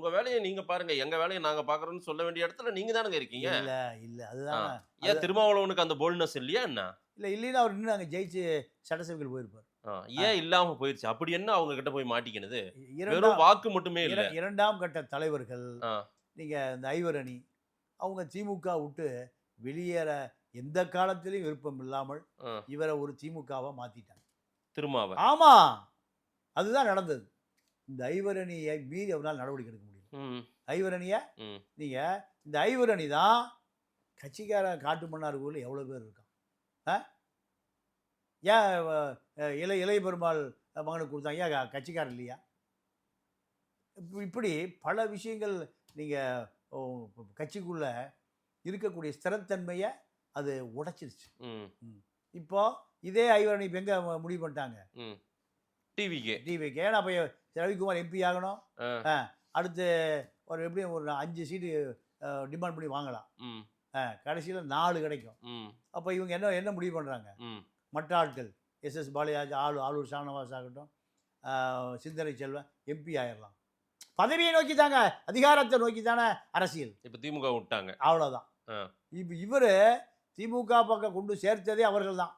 உங்க வேலையை நீங்க பாருங்க, எங்க வேலையை நாங்க பார்க்குறோம்னு சொல்ல வேண்டிய இடத்துல நீங்க தானங்க இருக்கீங்க. இல்ல அதுதான் ஏன் திருமாவளவனுக்கு அந்த போல்ட்னஸ் இல்லையா என்ன? இல்லைன்னா அவர் இன்னும் அங்கே ஜெயிச்சு சட்டசபையில் போயிருப்பார். ஏன் இல்லாம போயிருச்சு? அப்படி என்ன அவங்க கிட்ட போய் மாட்டிக்கினது? வெறும் இரண்டாம் வாக்கு மட்டுமே இல்ல. இரண்டாம் கட்ட தலைவர்கள் நீங்க இந்த ஐவரணி அவங்க திமுக விட்டு வெளியேற எந்த காலத்திலையும் விருப்பம் இல்லாமல் இவரை ஒரு திமுகவா மாத்திட்டாங்க. திருமாவ. ஆமா, அதுதான் நடந்தது. இந்த ஐவரணியை மீறி அவரால் நடவடிக்கை எடுக்க முடியும். ஐவரணிய நீங்க இந்த ஐவரணி தான் கட்சிக்கார காட்டு மன்னார்கோவில் எவ்வளவு பேர் இருக்கான். ஏன் இளைய பெருமாள் மகனுக்கு கொடுத்தாங்க, ஏன் கட்சிக்காரர் இல்லையா? இப்படி பல விஷயங்கள் நீங்கள் கட்சிக்குள்ள இருக்கக்கூடிய ஸ்திரத்தன்மையை அது உடைச்சிருச்சு. இப்போ இதே ஐவரணி இப்போ எங்கே முடிவு பண்ணிட்டாங்க? டிவிக்கு. ஏன்னா அப்போ ரவிக்குமார் எம்பி ஆகணும். அடுத்து ஒரு எப்படியும் ஒரு 5 சீட்டு டிமாண்ட் பண்ணி வாங்கலாம். கடைசியில் 4 கிடைக்கும். அப்போ இவங்க என்ன முடிவு பண்ணுறாங்க? மற்ற ஆட்கள் எஸ்எஸ் பாலியாஜ், ஆளூர் ஷானவாஸ் ஆகட்டும், சிந்தனை செல்வன் எம்பி ஆயிடலாம். பதவியை நோக்கி தாங்க, அதிகாரத்தை நோக்கி தானே அரசியல். இப்போ திமுக விட்டாங்க, அவ்வளோதான். இப்போ இவர் திமுக பக்கம் கொண்டு சேர்த்ததே அவர்கள் தான்.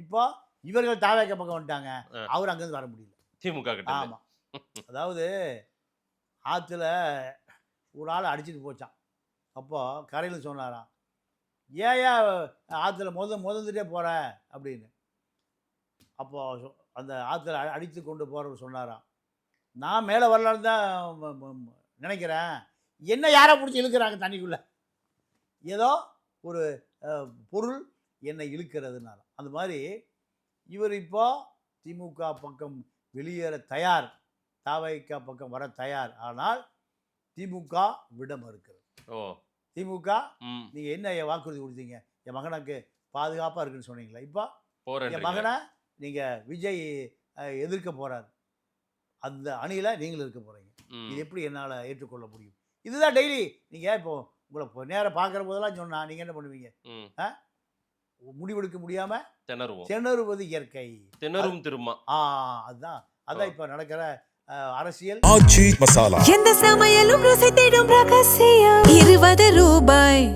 இப்போ இவர்கள் தாவேக்க பக்கம் வந்துட்டாங்க, அவர் அங்கேருந்து வர முடியல திமுக கிட்ட. ஆமாம், அதாவது ஆற்றுல ஒரு ஆள் அடிச்சுட்டு போச்சான். அப்போ கரையில் சொன்னாராம், ஏன் ஆற்றுல முதந்துட்டே போகிற அப்படின்னு. அப்போ அந்த ஆற்றுல அடித்து கொண்டு போகிறவர் சொன்னாராம், நான் மேலே வரலான்னு தான் நினைக்கிறேன், என்ன யாரை பிடிச்சி இழுக்கிறாங்க தண்ணிக்குள்ளே, ஏதோ ஒரு பொருள் என்னை இழுக்கிறதுனால. அந்த மாதிரி இவர் இப்போ திமுக பக்கம் வெளியேற தயார், தாவைக்கா பக்கம் வர தயார். ஆனால் திமுக விட மறுக்கிறது. திமுக நீங்கள் என்ன வாக்குறுதி கொடுத்தீங்க? என் மகனுக்கு பாதுகாப்பாக இருக்குன்னு சொன்னீங்களா? இப்போ என் மகனை நீங்கள் விஜய் எதிர்க்க போகிறார், அந்த அணியில் நீங்களும் இருக்க போகிறீங்க. இது எப்படி என்னால் ஏற்றுக்கொள்ள முடியும்? இதுதான் டெய்லி நீங்கள் இப்போ உங்களை நேரம் பார்க்குற போதெல்லாம் சொன்னால் நீங்கள் என்ன பண்ணுவீங்க? முடிவெடுக்க முடியாமல் திணறுவது இயற்கை. திணறும் திரும்ப. அதான் இப்போ நடக்கிற அரசியல். ஆச்சி மசாலா. எந்த சமையலும் ருசி தேடும் ரகசியம். 20 ரூபாய்.